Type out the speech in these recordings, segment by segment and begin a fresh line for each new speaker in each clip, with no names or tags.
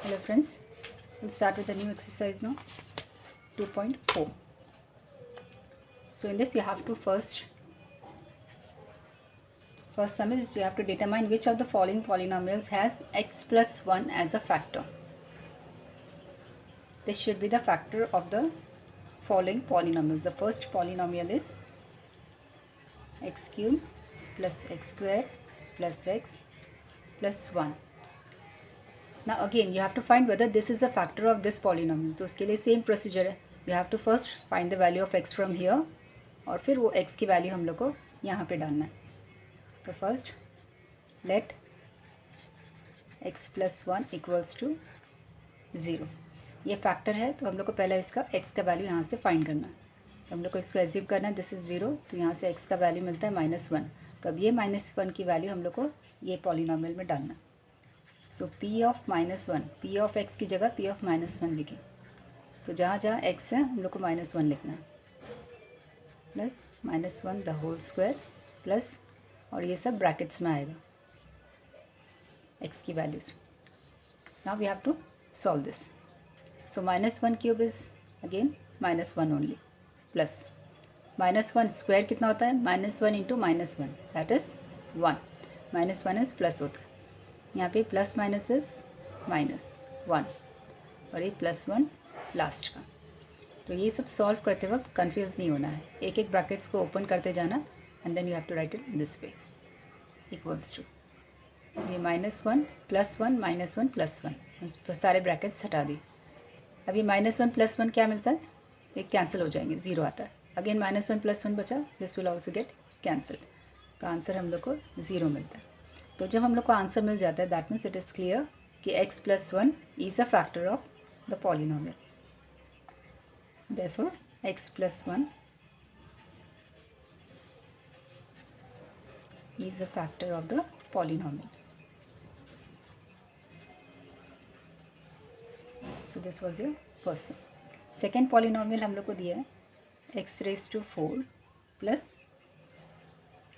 Hello friends, we'll start with a new exercise now, 2.4. So in this you have to first sum is you have to determine which of the following polynomials has x plus 1 as a factor. This should be the factor of the following polynomials. The first polynomial is x cube plus x square plus x plus 1. Now again you have to find whether this is a factor of this polynomial. तो उसके लिए same procedure है. You have to first find the value of x from here और फिर वो x की value हम लोग को यहाँ पे डालना है. तो first let x plus 1 equals to 0. ये फैक्टर है तो हम लोग को पहले इसका x का वैल्यू यहाँ से फाइंड करना है. तो हम लोग को इसको एज्यूम करना है दिस इज़ 0. तो यहाँ से x का वैल्यू मिलता है -1. तो अब ये -1 की वैल्यू हम लोग को ये पॉलिनॉमियल में डालना है. सो p of -1, p of x की जगह p ऑफ -1 लिखें. तो जहाँ जहाँ x है हम लोग को -1 लिखना है. Plus -1 the whole square plus और ये सब ब्रैकेट्स में आएगा x की values. Now we have to solve this. So -1 cube is again -1 only plus -1 square कितना होता है -1 into -1 that is 1. -1 is plus होता है. यहाँ पे प्लस माइनस इज -1 और ये +1 लास्ट का. तो ये सब सॉल्व करते वक्त कंफ्यूज नहीं होना है. एक एक ब्रैकेट्स को ओपन करते जाना and then you have to write it this way equals to ये -1 +1 -1 +1 सारे ब्रैकेट्स हटा दिए. अभी -1 +1 क्या मिलता है ये कैंसिल हो जाएंगे 0 आता है. अगेन -1 +1 बचा this will also get cancel. तो आंसर हम लोग को 0 मिलता है. तो जब हम लोग को आंसर मिल जाता है that means it is clear कि x plus 1 is a factor of the polynomial. Therefore x plus 1 is a factor of the polynomial. So this was your first. Second polynomial हम लोग को दिया है x⁴ plus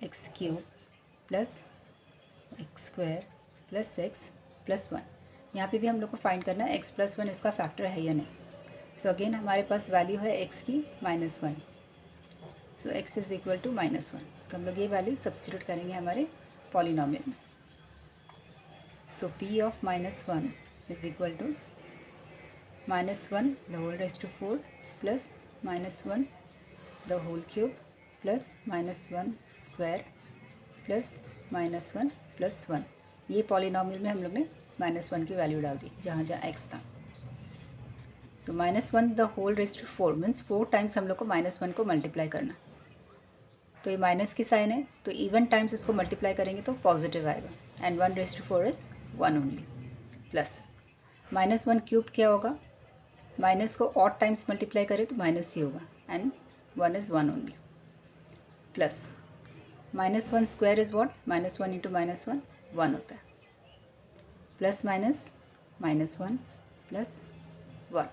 x cube plus x square plus x plus 1. यहाँ पे भी हम लोग को फाइंड करना है x प्लस 1 इसका फैक्टर है या नहीं. सो अगेन हमारे पास वैल्यू है x की -1. सो x इज़ इक्वल टू -1. तो हम लोग ये वैल्यू सब्स्टिट्यूट करेंगे हमारे पॉलिनॉमियल में. So p of -1 is equal to -1 the whole raise to 4 plus -1 the whole cube plus -1 square plus -1 plus 1. ये पॉलिनॉमियल में हम लोग ने -1 की वैल्यू डाल दी जहाँ जहाँ x था. So -1 the whole raise to 4 means 4 times हम लोग को -1 को मल्टीप्लाई करना. तो ये माइनस की साइन है तो इवन टाइम्स इसको मल्टीप्लाई करेंगे तो पॉजिटिव आएगा and 1 raise to 4 is 1 only. Plus -1 cube क्या होगा माइनस को ऑड टाइम्स मल्टीप्लाई करें तो माइनस ही होगा and 1 is 1 only. Plus -1 square is what -1 into -1 1 होता है. Plus minus -1 plus 1.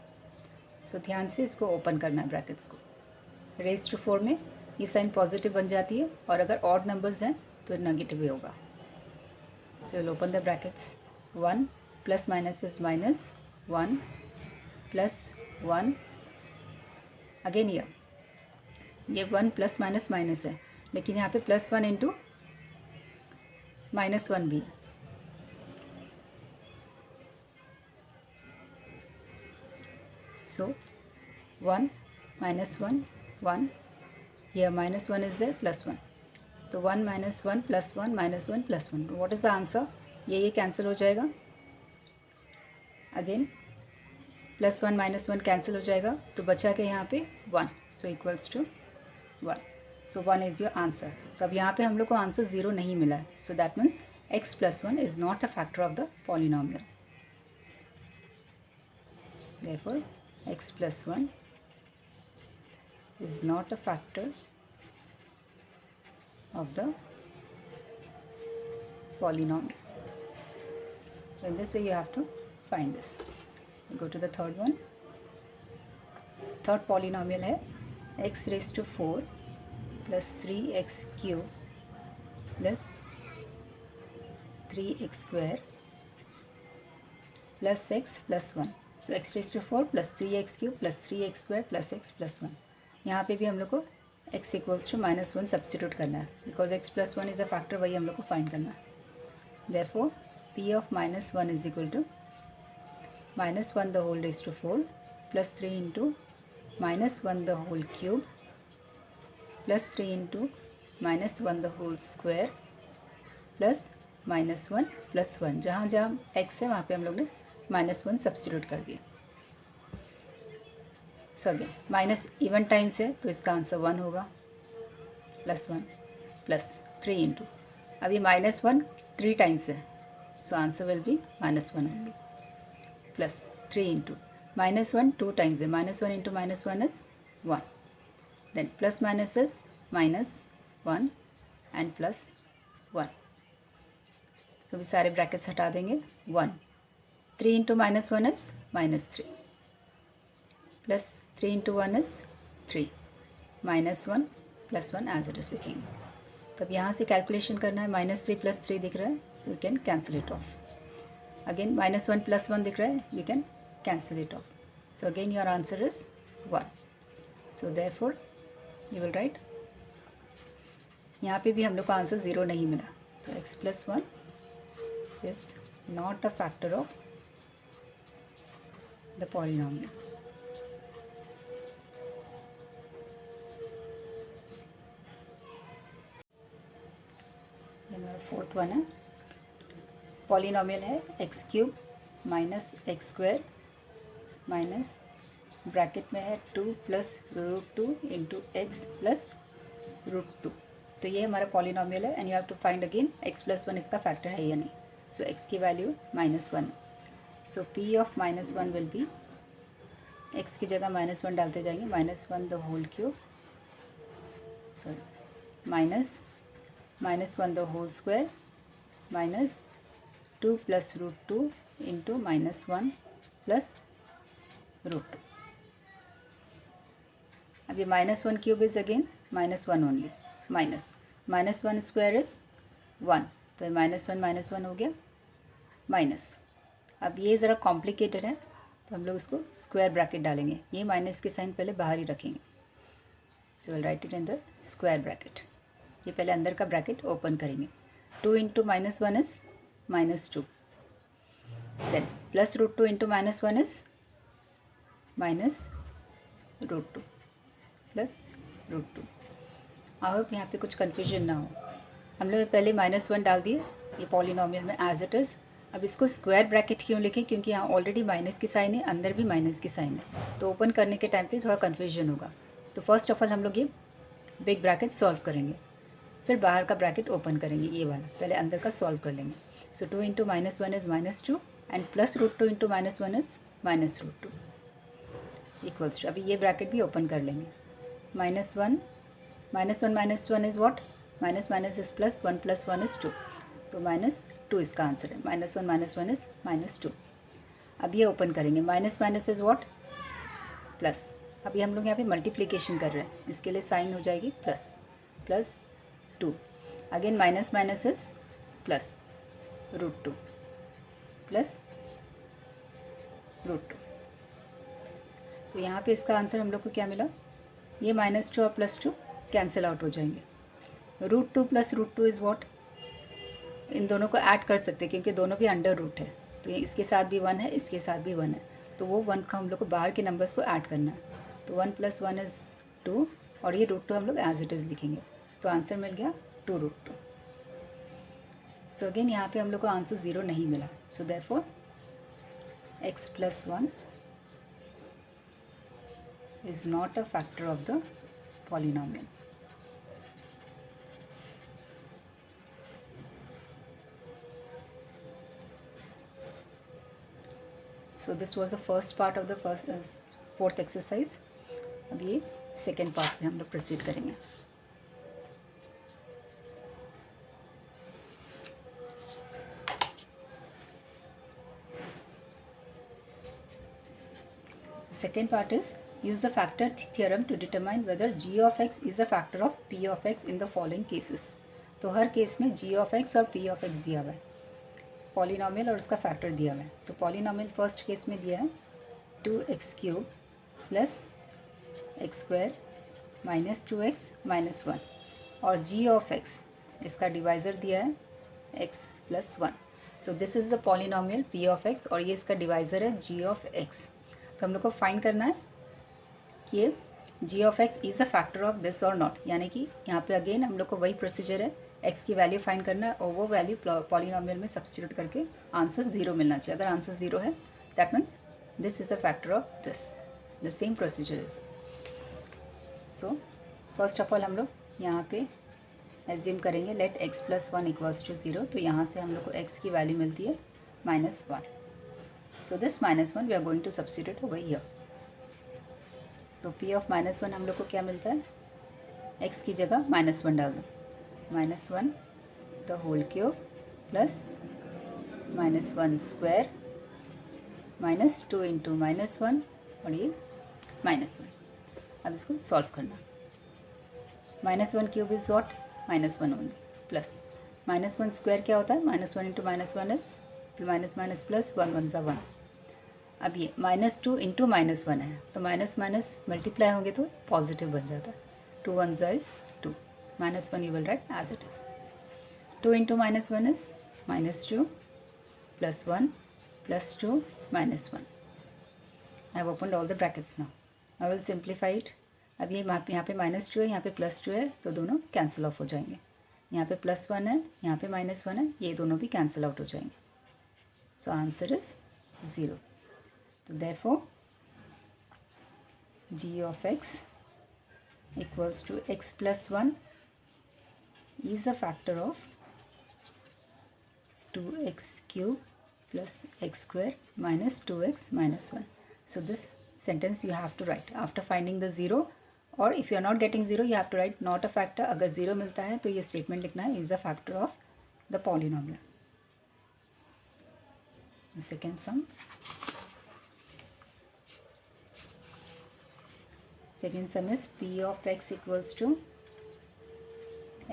सो ध्यान से इसको ओपन करना है ब्रैकेट्स को. रेज़ टू 4 में ये साइन पॉजिटिव बन जाती है और अगर ऑड नंबर्स हैं तो नेगेटिव ही होगा. So will open the brackets. 1 plus minus is -1 plus 1 again ये 1 प्लस माइनस माइनस है लेकिन यहाँ पे +1 इंटू -1 भी है. सो 1 -1 1 here -1 is there +1. तो 1 -1 +1 -1 +1. What is the answer. ये कैंसिल हो जाएगा. अगेन +1 -1 कैंसिल हो जाएगा तो बचा के यहाँ पे 1. So equals to 1. So 1 is your answer. तो अब यहाँ पे हम लोग को आंसर 0 नहीं मिला है. So that means x plus 1 is not a factor of the polynomial. Therefore x plus 1 is not a factor of the polynomial. So in this way you have to find this. Go to the third one. Third polynomial है x⁴ plus 3x cube plus 3x square plus x plus one, so x raise to 4 plus 3x cube plus 3x square plus x plus one. यहाँ पे भी हम लोग को x equals to -1 substitute करना है, because x plus one is a factor, वही हम लोग को फाइंड करना है। Therefore p of -1 is equal to -1 the whole raise to 4 plus 3 into -1 the whole cube plus 3 into -1 the whole square plus -1 plus 1। जहाँ जहाँ x है वहाँ पे हम लोग ने -1 सब्स्टिट्यूट कर दिया। So again minus even times है तो इसका आंसर 1 होगा, +1 प्लस 3 इंटू, अभी -1 3 टाइम्स है, सो आंसर विल बी -1 होंगे, प्लस 3 इंटू -1 2 टाइम्स है, -1 into -1 is 1, then plus minus is -1 and plus 1। तो भी सारे ब्रैकेट्स हटा देंगे, 1 3 into -1 is -3 plus 3 into 1 is 3 -1 plus 1 as it is लिखेंगे। तो अब यहाँ से कैलकुलेशन करना है, -3 प्लस 3 दिख रहा है, you can cancel it of. Again -1 plus 1 दिख रहा है, you can cancel it of. So again your answer is 1। So therefore you will right, यहाँ पे भी हम लोग को आंसर 0 नहीं मिला, तो x plus 1 is not a factor of the polynomial. हमारा फोर्थ वन है, पॉलिनोमियल है x cube minus x square minus bracket में है 2 प्लस √2 इंटू एक्स प्लस √2। तो ये हमारा पॉलिनोमियल है and you have to find again x plus 1 इसका फैक्टर है या नहीं। सो x की value -1, so p of -1 will be, x की जगह -1 डालते जाएंगे, -1 the whole cube, sorry -1 the whole square minus 2 plus √2 into -1 plus √2। अब ये -1 cube is again -1 only, -1 square is 1, तो ये -1 हो गया माइनस। अब ये ज़रा कॉम्प्लिकेटेड है तो हम लोग इसको स्क्वायर ब्रैकेट डालेंगे, ये माइनस के साइन पहले बाहर ही रखेंगे, so will write it in the square bracket. ये पहले अंदर का ब्रैकेट ओपन करेंगे, 2 into -1 is -2, then plus √2 into -1 is -√2 plus √2। I hope यहाँ पे कुछ कन्फ्यूजन ना हो। हम लोग पहले -1 डाल दिए ये पॉलिनोमियल में एज इट इज़। अब इसको स्क्वायर ब्रैकेट क्यों लिखें, क्योंकि यहाँ ऑलरेडी माइनस की साइन है, अंदर भी माइनस की साइन है, तो ओपन करने के टाइम पे थोड़ा कन्फ्यूजन होगा। तो फर्स्ट ऑफ ऑल हम लोग ये बिग ब्रैकेट सॉल्व करेंगे, फिर बाहर का ब्रैकेट ओपन करेंगे, ये वाला पहले अंदर का सॉल्व कर लेंगे। So 2 into -1 is -2 and plus √2 into -1 is -√2 equals to, अभी ये ब्रैकेट भी ओपन कर लेंगे, -1 is what, minus is plus, 1 plus 1 is 2, तो -2 इसका आंसर है, -1 इज़ -2। अब ये ओपन करेंगे, माइनस इज़ वॉट, प्लस। अभी हम लोग यहाँ पे मल्टीप्लिकेशन कर रहे हैं, इसके लिए साइन हो जाएगी plus, plus 2, again minus is plus √2 plus √2। तो यहाँ पे इसका आंसर हम लोग को क्या मिला, ये -2 और +2 कैंसिल आउट हो जाएंगे, √2 प्लस √2 इज़ वॉट, इन दोनों को ऐड कर सकते हैं क्योंकि दोनों भी अंडर रूट है, तो ये इसके साथ भी 1 है, इसके साथ भी 1 है, तो वो 1 का हम लोग को बाहर के नंबर्स को ऐड करना है, तो 1 + 1 इज़ 2 और ये √2 हम लोग एज इट इज़ लिखेंगे, तो आंसर मिल गया 2√2। सो अगेन यहाँ पे हम लोग को आंसर 0 नहीं मिला, so therefore x plus 1 is not a factor of the polynomial. So this was the first part of the fourth exercise. अब ये सेकेंड पार्ट में हम लोग प्रोसीड करेंगे। Second part is use the factor theorem to determine whether g of x is a factor of p of x in the following cases. तो हर case में g of x और p of x दिया हुआ है। Polynomial और उसका factor दिया हुआ है। तो पॉलिनॉमियल फर्स्ट केस में दिया है 2x³ plus x² minus 2x minus 1 और g ऑफ x इसका डिवाइज़र दिया है x plus 1। So this is the polynomial p of x और ये इसका डिवाइज़र है g ऑफ x। तो हम लोग को फाइंड करना है कि g of x is a factor of this और नॉट, यानी कि यहाँ पे अगेन हम लोग को वही प्रोसीजर है, x की वैल्यू फाइंड करना है और वो वैल्यू पॉलिनॉमियल में सब्स्टिट्यूट करके आंसर 0 मिलना चाहिए। अगर आंसर 0 है that means this is a factor of this. The same procedure is. So first of all हम लोग यहाँ पे एज्यूम करेंगे let x plus 1 equals to 0। तो यहाँ से हम लोग को x की वैल्यू मिलती है -1। So this -1 we are going to substitute over here. So p of -1 हम लोग को क्या मिलता है, x की जगह -1 डाल दो, -1 the whole cube plus -1 square minus 2 into -1 और ये -1। अब इसको सॉल्व करना। -1 cube is what, -1 only, plus -1 square क्या होता है, -1 इंटू -1 इज माइनस प्लस 1 1 ज़ा 1। अब ये -2 इंटू -1 है तो माइनस माइनस मल्टीप्लाई होंगे तो पॉजिटिव बन जाता है। 2 1 ज़ा is 2, -1 you will write as it is. 2 into -1 is -2 plus 1 plus 2 -1। I have opened all the brackets now. I will simplify it. अब ये यहाँ पे -2 है, यहाँ पे +2 है, तो दोनों कैंसिल ऑफ हो जाएंगे। यहाँ पे +1 है, यहाँ पे -1 है, ये दोनों भी कैंसिल आउट हो जाएंगे। So answer is 0। तो therefore g of x equals to x plus 1 is a factor of 2x cube plus x square minus 2x minus 1. So this sentence you have to write after finding the 0, or if you are not getting 0 you have to write not a factor। अगर 0 मिलता है तो ये statement लिखना है is a factor of the polynomial। The second sum, is p of x equals to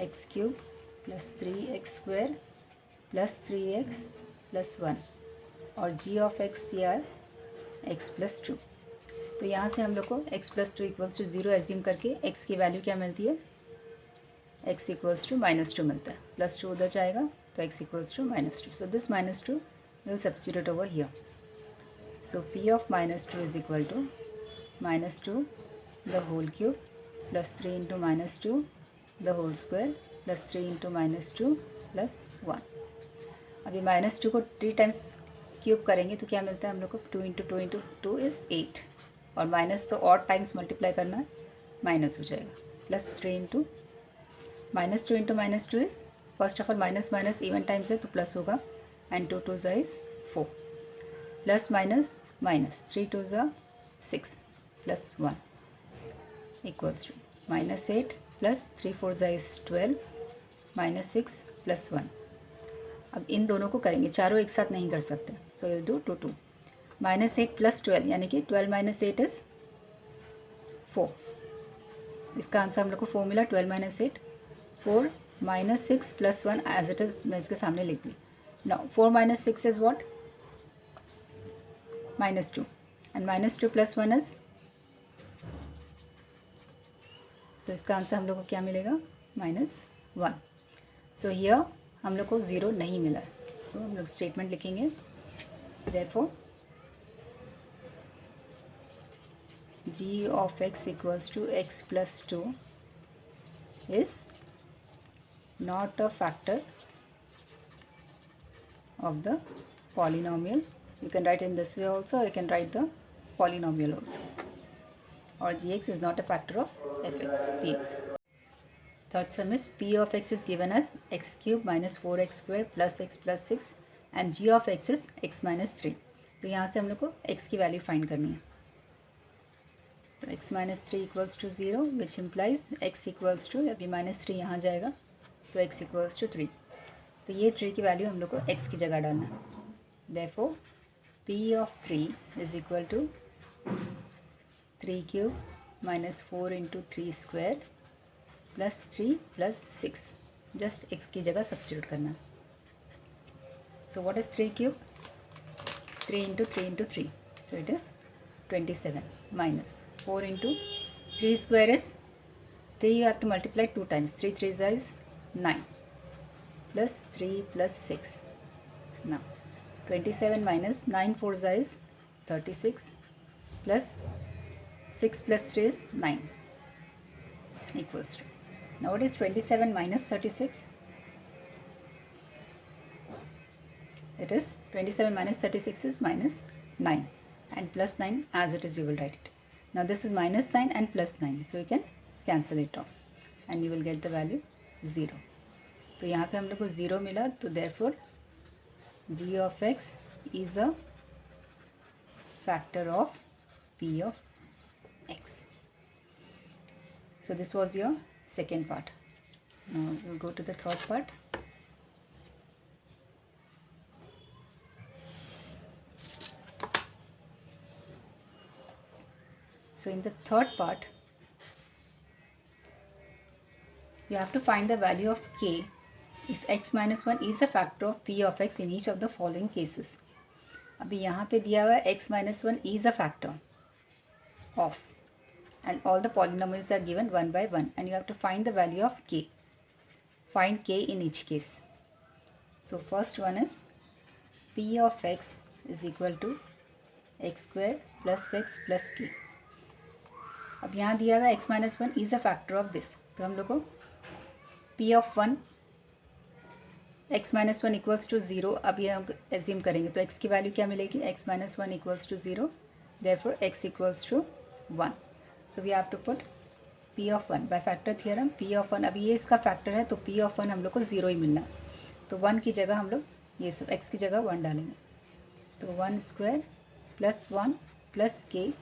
x cube plus 3x square plus 3x plus 1 और g of x दिया है x प्लस 2। तो यहाँ से हम लोग को x plus 2 equals to 0 assume करके x की वैल्यू क्या मिलती है, x इक्वल्स टू -2 मिलता है, +2 उधर जाएगा तो x equals to -2। So this -2 will substitute over here. So p of -2 is equal to -2 the whole cube plus 3 into -2 the whole square plus 3 into -2 plus 1। अभी -2 को 3 टाइम्स क्यूब करेंगे तो क्या मिलता है हम लोग को, 2 इंटू 2 इंटू 2 इज़ 8 और माइनस तो और टाइम्स मल्टीप्लाई करना है, माइनस हो जाएगा, plus 3 into -2 into -2 is first of all minus minus even times है तो प्लस होगा, एंड 2 2 ज़ा इज़ 4 प्लस माइनस माइनस 3 2 ज़ा 6 प्लस 1 इक्वल्स टू -8 प्लस 3 4 ज़ा इज़ 12 -6 प्लस 1। अब इन दोनों को करेंगे, चारों एक साथ नहीं कर सकते, सो विल डू 2 2 -8 प्लस 12 यानी कि 12 माइनस 8 इज़ 4। इसका आंसर हम लोग को 4 मिला। 12 minus 8 4 -6 plus 1 as it is मैं इसके सामने लिख दी। Now 4 minus 6 is what, -2 and -2 plus 1 is, तो इसका आंसर हम लोग को क्या मिलेगा, -1। सो हियर हम लोग को 0 नहीं मिला है, सो हम लोग स्टेटमेंट लिखेंगे therefore g of x equals to x plus 2 is not a factor of the polynomial. You can write in this way also, you can write the polynomial also, or gx is not a factor of fx px. Third sum is p of x is given as x cube minus 4x square plus x plus 6 and g of x is x minus 3। तो यहाँ से हम लोग को x की value find करनी है। तो x minus 3 equals to 0 which implies x equals to, अभी -3 यहाँ जाएगा तो x इक्वल्स टू 3। तो ये 3 की वैल्यू हम लोग को x की जगह डालना है। therefore p of 3 is equal to 3 cube minus 4 into 3 square plus 3 plus 6, just x की जगह सब्स्टिट्यूट करना। So what is 3 cube? 3 into 3 into 3. So it is 27 minus 4 into 3 square is 3, you have to multiply 2 times. 3 3 is 9 plus 3 plus 6. Now 27 minus 9 4 is 36 plus 6 plus 3 is 9 equals to. Now what is 27 minus 36? It is 27 minus 36 is minus 9 and plus 9 as it is you will write it. Now this is minus sign and plus 9, so you can cancel it off and you will get the value 0. तो यहाँ पे हम लोग को 0 मिला, तो therefore g of x is a factor of p of x. So this was your second part. Now we'll go to the third part. So in the third part, you have to find the value of k if x minus 1 is a factor of p of x in each of the following cases. अभी यहाँ पे दिया हुआ है x minus 1 is a factor of, and all the polynomials are given one by one, and you have to find the value of k. Find k in each case. So first one is p of x is equal to x square plus x plus k. अब यहाँ दिया हुआ है x minus 1 is a factor of this, तो हम लोग को p of 1 x minus 1 equals to 0, अब ये हम एज्यूम करेंगे तो x की वैल्यू क्या मिलेगी? x minus 1 equals to 0, therefore x equals to 1. So we have to put p of 1 by factor theorem. p of 1, अब ये इसका फैक्टर है तो p of 1 हम लोग को 0 ही मिलना, तो 1 की जगह हम लोग ये सब x की जगह 1 डालेंगे, तो 1 square plus 1 plus k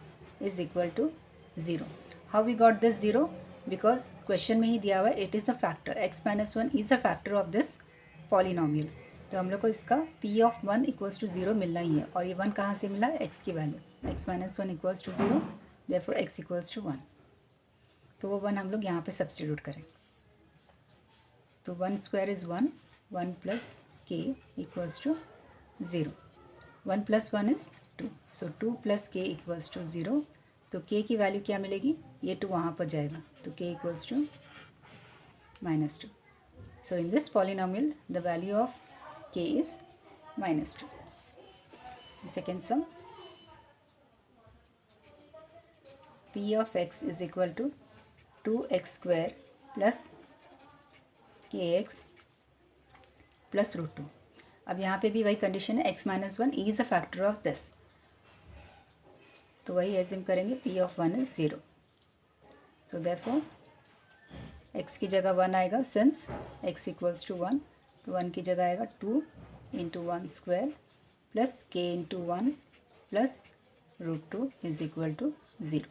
is equal to 0. How we got this 0? Because question में ही दिया हुआ है it is a factor, x minus 1 is a factor of this polynomial, तो हम लोग को इसका p of 1 equals to 0 मिलना ही है. और ये 1 कहाँ से मिला? x की value, x minus 1 equals to 0, therefore x equals to 1. तो वो 1 हम लोग यहाँ पे सब्स्टिट्यूट करें, तो 1 square is 1, 1 plus k equals to 0, 1 plus 1 is 2, so 2 plus k equals to 0. तो k की वैल्यू क्या मिलेगी? ये 2 वहाँ पर जाएगा, तो k equals to -2. So in this polynomial the value of k is -2. The second sum, p of x is equal to 2x square plus kx plus root 2. अब यहाँ पे भी वही कंडीशन है, x minus 1 is a factor of this, तो वही assume करेंगे p of 1 is 0. So therefore x की जगह 1 आएगा, सिंस x equals to 1, तो 1 की जगह आएगा 2 into 1 square plus k into 1 plus root 2 is equal to 0.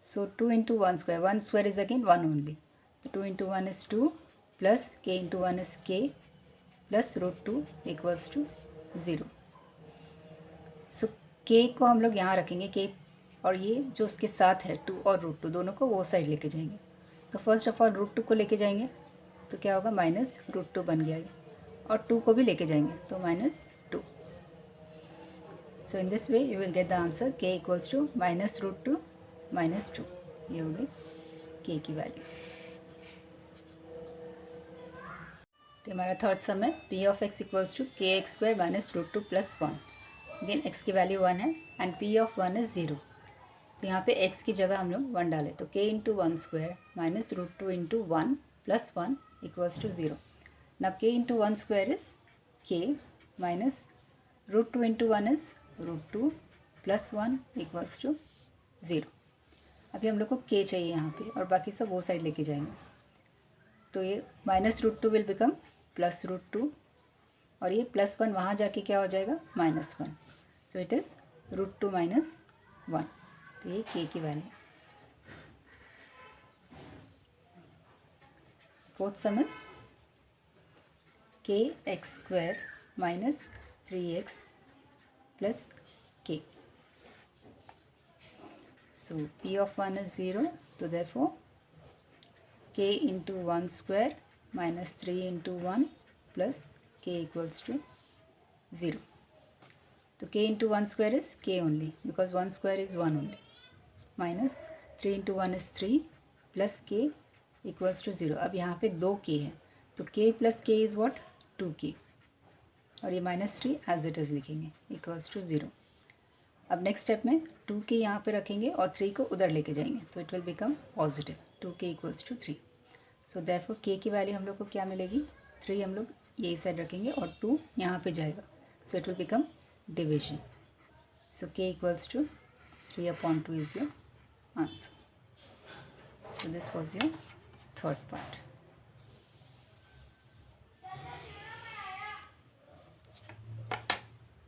So 2 into 1 square, 1 square is again 1 only, so 2 into 1 is 2 plus k into 1 is k plus root 2 equals to 0. So k को हम लोग यहाँ रखेंगे, k और ये जो उसके साथ है 2 और रूट 2 दोनों को वो साइड लेके जाएंगे. तो फर्स्ट ऑफ ऑल रूट 2 को लेके जाएंगे तो क्या होगा? माइनस रूट 2 बन गया ये, और 2 को भी लेके जाएंगे तो -2. So in this way you will get the answer k equals to -√2 -2. ये हो गई k की वैल्यू. तो हमारा थर्ड सम है p of x equals to kx square -√2 + 1. Again x की वैल्यू 1 है एंड p ऑफ 1 इज़ 0. तो यहाँ पे x की जगह हम लोग 1 डालें, तो k into 1 square -√2 into 1 + 1 equals to 0. ना k into 1 square is k -√2 into 1 is √2 + 1 equals to 0. अभी हम लोग को k चाहिए यहाँ पे और बाकी सब वो साइड लेके जाएंगे, तो ये -√2 विल बिकम +√2 और ये +1 वहाँ जाके क्या हो जाएगा? -1. So it is √2 - 1. तो ये k की value. Fourth some is kx square -3x + k. So p of 1 is 0, so therefore k into 1 square -3 into 1 plus k equals to 0. तो k into 1 square is k only because 1 square is 1 only. Minus 3 into 1 is 3 plus k equals to 0. अब यहाँ पे 2k है तो k plus k is what? 2k. और ये -3 as it is लिखेंगे equals to 0. अब नेक्स्ट स्टेप में 2k यहाँ पे रखेंगे और 3 को उधर लेके जाएंगे तो it will become positive. 2k equals to 3. So therefore k की वैल्यू हम लोग को क्या मिलेगी? 3 हम लोग ये साइड रखेंगे और 2 यहाँ पे जाएगा. So it will become division. So k equals to 3/2 is your answer. So this was your third part.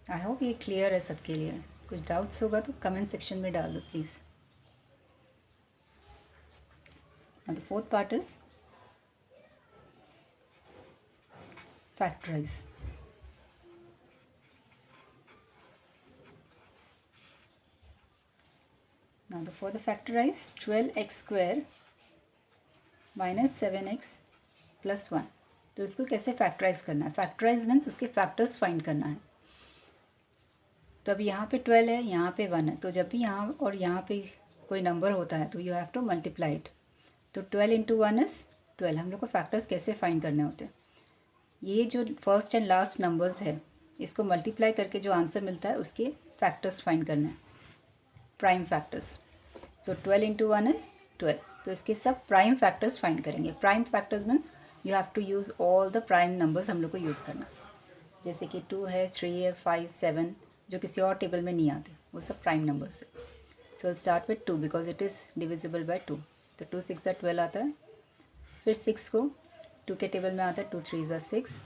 I hope ये clear है सबके लिए. कुछ डाउट्स होगा तो कमेंट सेक्शन में डाल दो please. Now the fourth part is factorize. Now for the factorize 12x square minus 7x plus 1. तो इसको कैसे फैक्टराइज करना है? फैक्टराइज मीन्स उसके फैक्टर्स फाइंड करना है. तो अब यहाँ पे 12 है, यहाँ पे 1 है, तो जब भी यहाँ और यहाँ पे कोई नंबर होता है तो you have to multiply it. तो 12 इंटू 1 इज़ 12. हम लोग को फैक्टर्स कैसे फाइंड करने होते हैं? ये जो फर्स्ट एंड लास्ट नंबर्स है इसको मल्टीप्लाई करके जो आंसर मिलता है उसके फैक्टर्स फाइंड करने हैं, prime factors. So 12 into 1 is 12. तो इसके सब प्राइम फैक्टर्स फाइंड करेंगे. Prime factors means you have to use all the prime numbers हम लोग को यूज़ करना. जैसे कि 2 है, 3 है, 5, 7 जो किसी और टेबल में नहीं आते वो सब प्राइम नंबर्स है. So will start with 2 because it is divisible by 2. तो 2 6 12 आता है. फिर 6 को 2 के टेबल में आता है. 2 3 6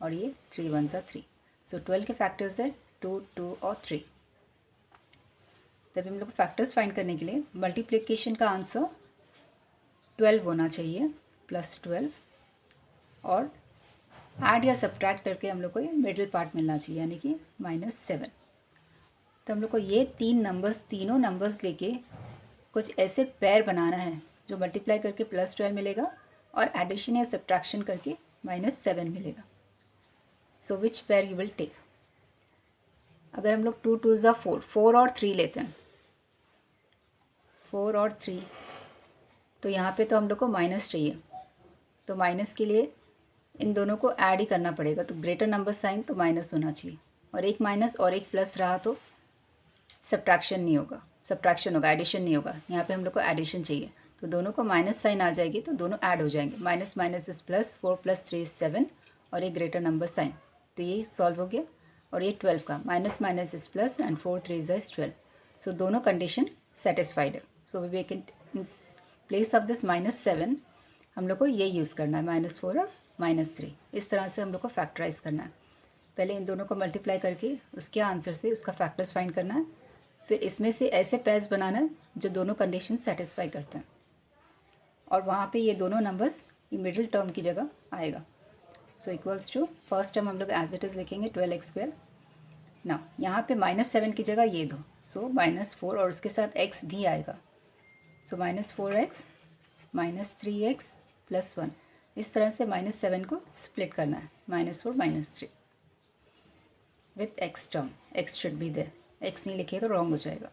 और ये 3 1 3. सो 12 के फैक्टर्स है 2 2 और 3. तभी हम लोग को फैक्टर्स फाइंड करने के लिए मल्टीप्लिकेशन का आंसर 12 होना चाहिए प्लस 12 और ऐड या सब्ट्रैक्ट करके हम लोग को ये मिडिल पार्ट मिलना चाहिए यानी कि -7. तो हम लोग को ये तीनों नंबर्स लेके कुछ ऐसे पेयर बनाना है जो मल्टीप्लाई करके +12 मिलेगा और एडिशन या सब्ट्रैक्शन करके -7 मिलेगा. So which pair you will take? अगर हम लोग 2 2 4 4 और 3 लेते हैं, 4 और 3, तो यहाँ पे तो हम लोग को माइनस चाहिए. तो माइनस के लिए इन दोनों को ऐड ही करना पड़ेगा. तो ग्रेटर नंबर साइन तो माइनस होना चाहिए और एक माइनस और एक प्लस रहा तो सब्ट्रैक्शन नहीं होगा, सब्ट्रैक्शन होगा, एडिशन नहीं होगा. यहाँ पे हम लोग को एडिशन चाहिए तो दोनों को माइनस साइन आ जाएगी तो दोनों ऐड हो जाएंगे. माइनस माइनस इज प्लस, 4 + 3 = 7 और एक ग्रेटर नंबर साइन. तो ये सॉल्व हो गया. और ये 12 का minus minus is plus and 4 3 = 12. सो दोनों कंडीशन सेटिस्फाइड है. So we can in place of this -7 हम लोग को ये यूज़ करना है -4 और -3. इस तरह से हम लोग को फैक्टराइज करना है. पहले इन दोनों को मल्टीप्लाई करके उसके आंसर से उसका फैक्टर्स फाइंड करना है. फिर इसमें से ऐसे पेयर्स बनाना है जो दोनों कंडीशन सेटिस्फाई करते हैं और वहाँ पे ये दोनों नंबर्स ये मिडिल टर्म की जगह आएगा. So equals to first term हम लोग एज इट इज़ लिखेंगे 12x². ना यहाँ पे -7 की जगह ये दो. सो -4 और उसके साथ x भी आएगा. सो -4x -3x + 1. इस तरह से -7 को स्प्लिट करना है. -4 -3 with x term. x should be there. x नहीं लिखे तो रॉन्ग हो जाएगा.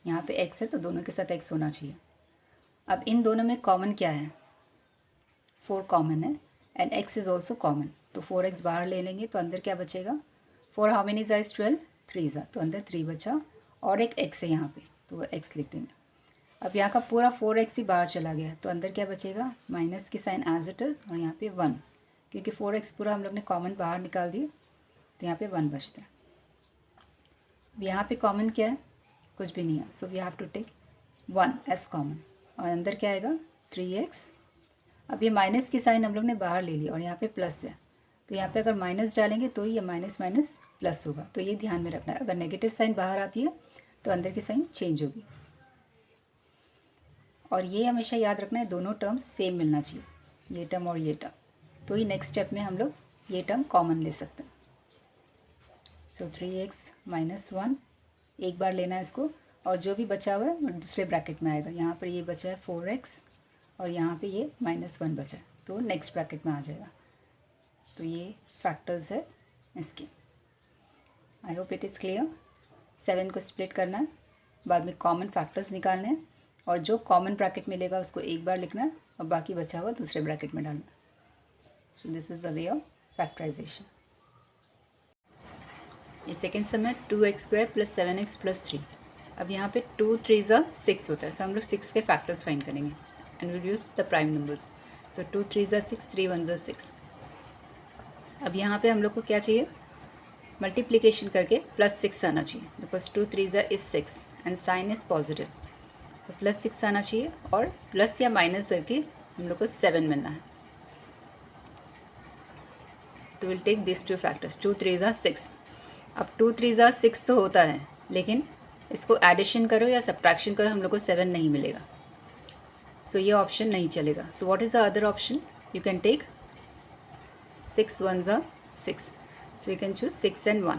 यहाँ पे x है तो दोनों के साथ x होना चाहिए. अब इन दोनों में कॉमन क्या है? 4 कॉमन है and x is also common. तो 4x बाहर ले लेंगे तो अंदर क्या बचेगा? 4 हाउ मेनी ज़ा इज़ 12? 3 ज़ा. तो अंदर 3 बचा और एक x है यहाँ पे तो वो x लिख देंगे. अब यहाँ का पूरा 4x ही बाहर चला गया तो अंदर क्या बचेगा? माइनस की साइन एज इट इज़ और यहाँ पे 1 क्योंकि 4x पूरा हम लोग ने कॉमन बाहर निकाल दिया तो यहाँ पे 1 बचता है. अब यहाँ पे कॉमन क्या है? कुछ भी नहीं है. So we have to take 1 as common और अंदर क्या आएगा? 3x. अब ये माइनस की साइन हम लोग ने बाहर ले ली और यहाँ पे प्लस है तो यहाँ पे अगर माइनस डालेंगे तो ये माइनस माइनस प्लस होगा. तो ये ध्यान में रखना है. अगर नेगेटिव साइन बाहर आती है तो अंदर की साइन चेंज होगी. और ये हमेशा याद रखना है दोनों टर्म्स सेम मिलना चाहिए, ये टर्म और ये टर्म. तो ही नेक्स्ट स्टेप में हम लोग ये टर्म कॉमन ले सकते हैं. सो 3x - 1 एक बार लेना है इसको और जो भी बचा हुआ है दूसरे ब्रैकेट में आएगा. यहाँ पर ये बचा है 4x और यहाँ पे ये -1 बचा है तो नेक्स्ट ब्रैकेट में आ जाएगा. तो ये फैक्टर्स है इसके. I hope it is clear. 7 को स्प्लिट करना है, बाद में कॉमन फैक्टर्स निकालने हैं और जो कॉमन ब्रैकेट मिलेगा उसको एक बार लिखना है और बाकी बचा हुआ दूसरे ब्रैकेट में डालना। So this is the way of factorization. ये सेकेंड सम है 2x² + 7x + 3। अब यहाँ पे 2 3 6 होता है, सो हम लोग 6 के फैक्टर्स फाइंड करेंगे and will use the prime numbers. सो 2 3 6, 3 1 6। अब यहाँ पे हम लोग को क्या चाहिए, मल्टीप्लिकेशन करके +6 आना चाहिए, because 2 3 is 6 and sign is positive, तो +6 आना चाहिए और प्लस या माइनस करके हम लोग को 7 मिलना है। तो विल टेक दिस 2 फैक्टर्स, 2 3 6। अब 2 3 6 तो होता है, लेकिन इसको एडिशन करो या सब्ट्रैक्शन करो हम लोग को 7 नहीं मिलेगा, सो ये ऑप्शन नहीं चलेगा। So what is the other option, you can take 6 1 6, so you can choose 6 and 1।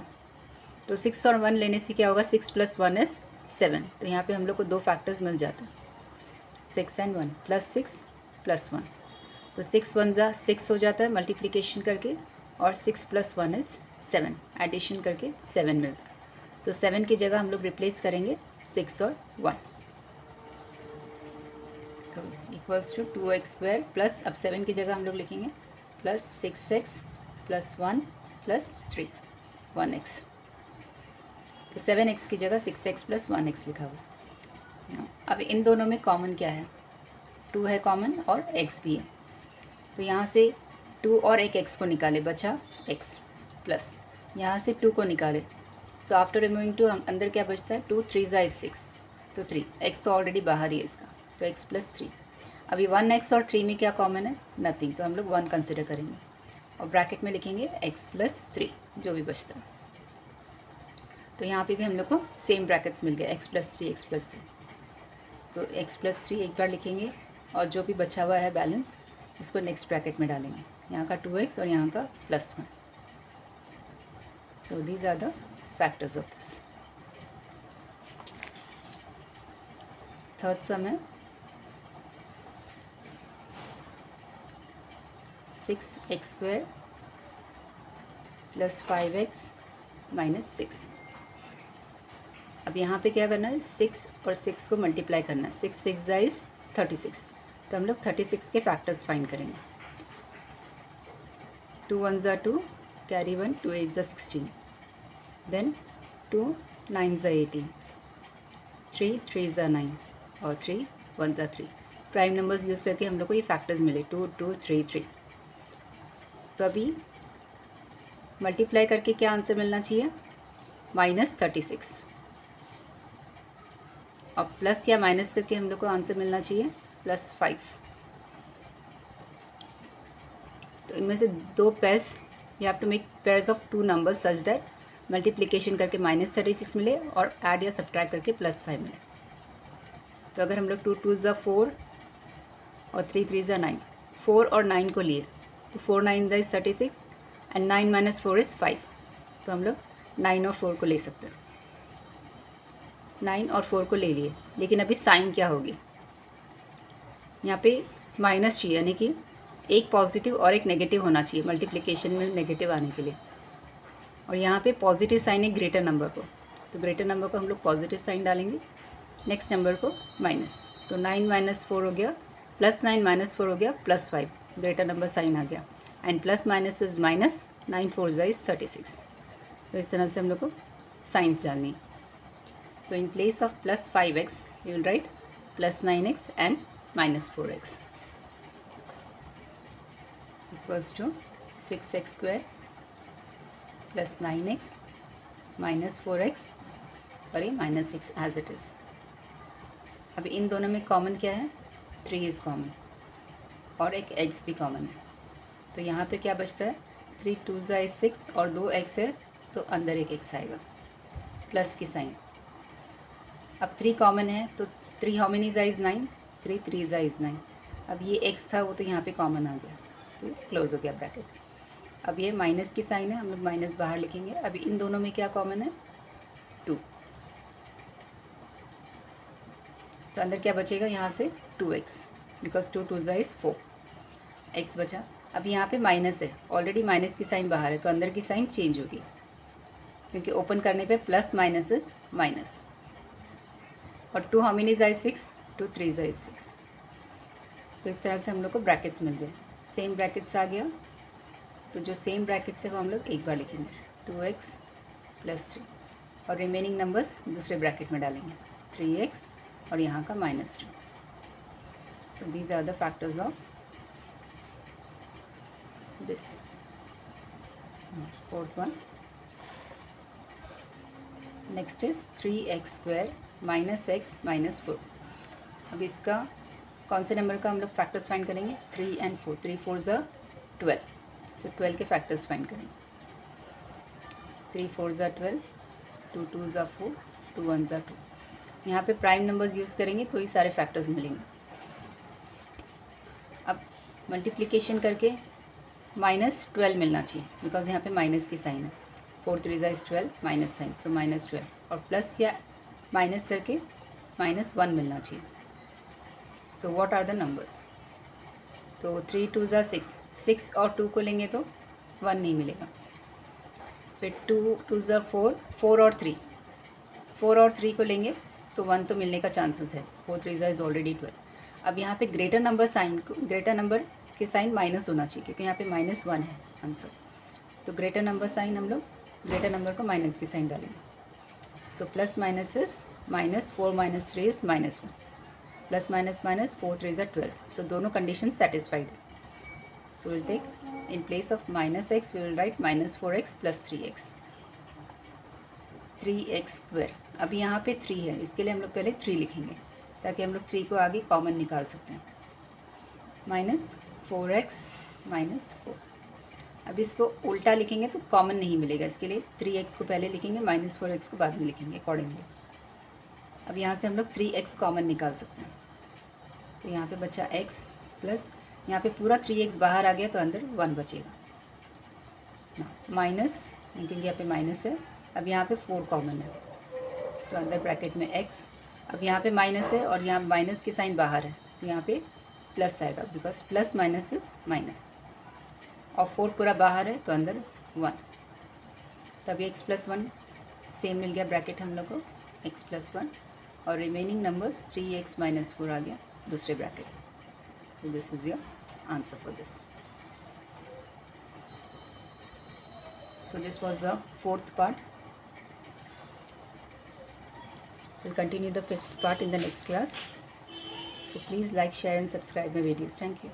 तो 6 और 1 लेने से क्या होगा, 6 + 1 इज़ 7, तो यहाँ पे हम लोग को 2 फैक्टर्स मिल जाते हैं, 6 and 1 +6 + 1। तो 6 1 6 हो जाता है मल्टीप्लिकेशन करके, और 6 + 1 इज़ 7, एडिशन करके 7 मिलता है। सो 7 की जगह हम लोग रिप्लेस करेंगे 6 और 1। So equals to 2x² plus, अब 7 की जगह हम लोग लिखेंगे +6x + 1 + 3 1x। तो 7x की जगह 6x + 1x लिखा हुआ। अब इन दोनों में कॉमन क्या है, 2 है कॉमन और x भी है, तो यहाँ से 2 और एक x को निकाले, बचा x प्लस यहाँ से 2 को निकाले। सो आफ्टर रिमूविंग 2 हम अंदर क्या बचता है, 2 3 इज़ 6, तो 3, x तो ऑलरेडी बाहर ही है इसका, तो x + 3। अभी 1x और 3 में क्या कॉमन है, नथिंग, तो हम लोग 1 कंसिडर करेंगे और ब्रैकेट में लिखेंगे x + 3 जो भी बचता है। तो यहाँ पे भी हम लोग को सेम ब्रैकेट्स मिल गए, x + 3 x + 3। तो x + 3 एक बार लिखेंगे और जो भी बचा हुआ है बैलेंस उसको नेक्स्ट ब्रैकेट में डालेंगे, यहाँ का 2x और यहाँ का +1। So these are the factors of this. Third sum है 6x² + 5x - 6। अब यहाँ पे क्या करना है, 6 और 6 को मल्टीप्लाई करना है, 6 6 इज़ 36, तो हम लोग 36 के फैक्टर्स फाइंड करेंगे। 2 1 2, कैरी 1, 2 8 16, देन 2 9 18, 3 3 9 और 3 1 3। प्राइम नंबर्स यूज़ करके हम लोग को ये फैक्टर्स मिले 2 2 3 3। तो अभी मल्टीप्लाई करके क्या आंसर मिलना चाहिए, -36, और प्लस या माइनस करके हम लोग को आंसर मिलना चाहिए +5। तो इनमें से 2 pairs, you have to make pairs of 2 numbers such that multiplication करके -36 मिले और ऐड या सब्ट्रैक्ट करके +5 मिले। तो अगर हम लोग 2 2 4 और 3 3 9, 4 और 9 को लिए तो 4 9 इज़ 36 एंड 9 - 4 इज़ 5, तो हम लोग 9 और 4 को ले सकते हैं। 9 और 4 को ले लिए, लेकिन अभी साइन क्या होगी, यहाँ पे माइनस चाहिए, यानी कि एक पॉजिटिव और एक नेगेटिव होना चाहिए मल्टीप्लिकेशन में नेगेटिव आने के लिए, और यहाँ पे पॉजिटिव साइन है ग्रेटर नंबर को, तो ग्रेटर नंबर को हम लोग पॉजिटिव साइन डालेंगे, नेक्स्ट नंबर को माइनस। तो 9 - 4 हो गया, +9 - 4 हो गया +5, ग्रेटर नंबर साइन आ गया, and plus minus is minus, 9 4 is 36। तो इस तरह से हम लोग को साइंस डालनी है। So in place of +5x, you will write +9x and -4x equals to 6x² + 9x -4x और ये -6 as it is। अब इन दोनों में कॉमन क्या है, 3 इज़ कॉमन और एक x भी कॉमन है, तो यहाँ पे क्या बचता है, 3 2 इज़ 6 और 2 x है, तो अंदर एक x आएगा प्लस की साइन। अब 3 कॉमन है, तो 3 हाउ मेनी इज़ 9, 3 3 इज़ 9। अब ये x था वो तो यहाँ पे कॉमन आ गया, तो क्लोज हो गया ब्रैकेट। अब ये माइनस की साइन है, हम लोग माइनस बाहर लिखेंगे। अभी इन दोनों में क्या कॉमन है, 2, तो अंदर क्या बचेगा यहाँ से 2x, बिकॉज 2 2 इज़ 4, x बचा। अब यहाँ पे माइनस है, ऑलरेडी माइनस की साइन बाहर है, तो अंदर की साइन चेंज होगी, क्योंकि ओपन करने पे प्लस माइनस इज माइनस। और 2 how many is I 6, 2 3 is 6। तो इस तरह से हम लोग को ब्रैकेट्स मिल गए। सेम ब्रैकेट्स आ गया, तो जो सेम ब्रैकेट्स है वो हम लोग एक बार लिखेंगे 2x + 3 और रिमेनिंग नंबर्स दूसरे ब्रैकेट में डालेंगे 3x और यहाँ का -2। So these are the factors of this. Fourth one, next is 3x² - x - 4। अब इसका कौन से नंबर का हम लोग फैक्टर्स फाइंड करेंगे? 3 and 4। 3 4 ज़ा 12, सो 12 के फैक्टर्स फाइंड करेंगे। 3 4 ज़ा 12, 2 2 ज़ा 4, 2 1 ज़ा 2। यहाँ पे प्राइम नंबर्स यूज़ करेंगे तो ही सारे फैक्टर्स मिलेंगे। अब मल्टीप्लिकेशन करके -12 मिलना चाहिए, बिकॉज यहाँ पे माइनस की साइन है। 4 3 ज़ा 12 माइनस साइन, सो -12। और प्लस या माइनस करके -1 मिलना चाहिए। So what are the numbers? तो 3 2 ज़ा 6, 6 और 2 को लेंगे तो 1 नहीं मिलेगा। फिर 2 2 ज़ा 4, 4 और 3, 4 और 3 को लेंगे तो 1 तो मिलने का चांसेस है। 4 3 ज़ा इज़ ऑलरेडी 12। अब यहाँ पे ग्रेटर नंबर के साइन माइनस होना चाहिए, क्योंकि यहाँ पे -1 है आंसर। तो ग्रेटर नंबर साइन हम लोग ग्रेटर नंबर को माइनस की साइन डालेंगे। So plus minus is -4 - 3 is -1। Plus minus minus 4 3 ज़ा 12। सो दोनों कंडीशन सेटिस्फाइड है। So will take in place of -x we will write -4x + 3x, 3x²। अब यहाँ पे 3 है, इसके लिए हम लोग पहले 3 लिखेंगे ताकि हम लोग 3 को आगे कॉमन निकाल सकते हैं। -4x - 4। अब इसको उल्टा लिखेंगे तो कॉमन नहीं मिलेगा, इसके लिए 3x को पहले लिखेंगे, -4x को बाद में लिखेंगे अकॉर्डिंगली। अब यहाँ से हम लोग 3x कॉमन निकाल सकते हैं। तो यहाँ पे बचा x प्लस यहाँ पे पूरा 3x बाहर आ गया तो अंदर 1 बचेगा माइनस, क्योंकि यहाँ पे माइनस है। अब यहाँ पे 4 कॉमन है तो अंदर ब्रैकेट में x। अब यहाँ पे माइनस है और यहाँ माइनस की साइन बाहर है तो यहाँ पे प्लस आएगा, because plus minus is minus. और 4 पूरा बाहर है तो अंदर 1, तभी x + 1 सेम मिल गया ब्रैकेट हम लोग को, x + 1 और रिमेनिंग नंबर्स 3x - 4 आ गया दूसरे ब्रैकेट। तो this is your answer for this. So this was the 4th part. We'll continue the 5th part in the next class. So please like, share and subscribe my videos. Thank you.